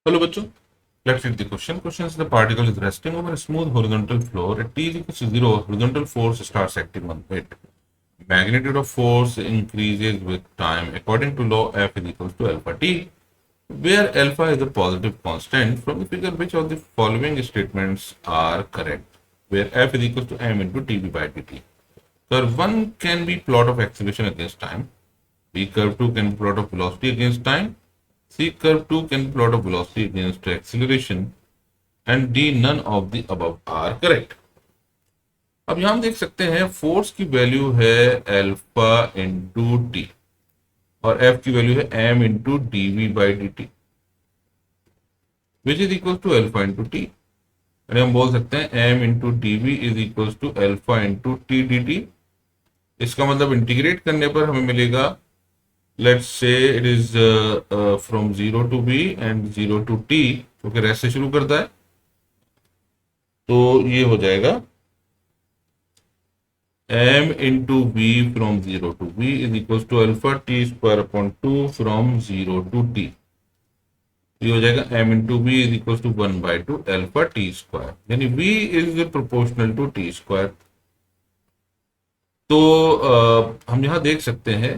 चलो बच्चों, let's read the question. Question is the particle is resting over a smooth horizontal floor. At t is equals to 0, horizontal force starts acting on it. Magnitude of force increases with time according to law F is equals to alpha t, where alpha is a positive constant. From the figure, which of the following statements are correct? Where F is equals to m into dv by dt. Curve 1 can be plot of acceleration against time. B curve 2 can be plot of velocity against time. C curve 2 can be plot of velocity against acceleration. And D, none of the above are correct. अब यहां हम देख सकते हैं force की value है alpha into T और F की वैल्यू है M into D V by D T which is equal to alpha into T. यानी हम बोल सकते हैं M into D V is equal to alpha into T D T. इसका मतलब इंटीग्रेट करने पर हमें मिलेगा, let's say it is from 0 to B and 0 to T, क्योंकि रेस्ट से शुरू करता है, तो ये हो जाएगा m into v from 0 to v is equals to alpha t square upon 2 from 0 to t। ये हो जाएगा m into v is equals to 1 by 2 alpha t square, यानी v is proportional to t square। तो हम यहां देख सकते हैं,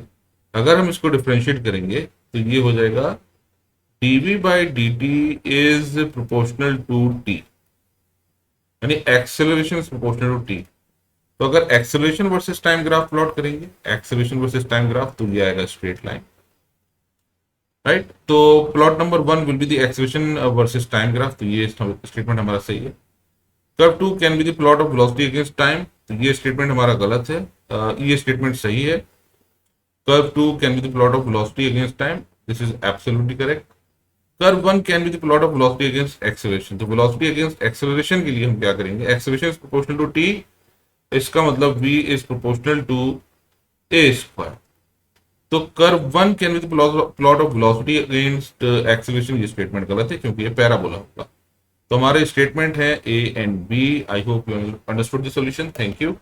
अगर हम इसको डिफरेंशिएट करेंगे तो ये हो जाएगा dv by dt is proportional to t, यानी acceleration is proportional to t। तो अगर acceleration versus time graph plot करेंगे, एक्सेलरेशन वर्सेस टाइम ग्राफ, तो ये आएगा स्ट्रेट लाइन, राइट। तो plot number 1 will be the acceleration versus time graph, तो ये स्टेटमेंट हमारा सही है। Curve 2 can be the plot of velocity against time, तो ये स्टेटमेंट हमारा गलत है, ये स्टेटमेंट सही है। Curve 2 can be the plot of velocity against time, this is absolutely correct. Curve 1 can be the plot of velocity against acceleration, तो velocity against acceleration के लिए हम क्या करेंगे, acceleration is proportional to T, इसका मतलब v is proportional to a square. तो curve 1 can be the plot of velocity against acceleration, ये स्टेटमेंट गलत है क्योंकि ये पैराबोला होगा। तो हमारे स्टेटमेंट है A and B. I hope you understood the solution. Thank you.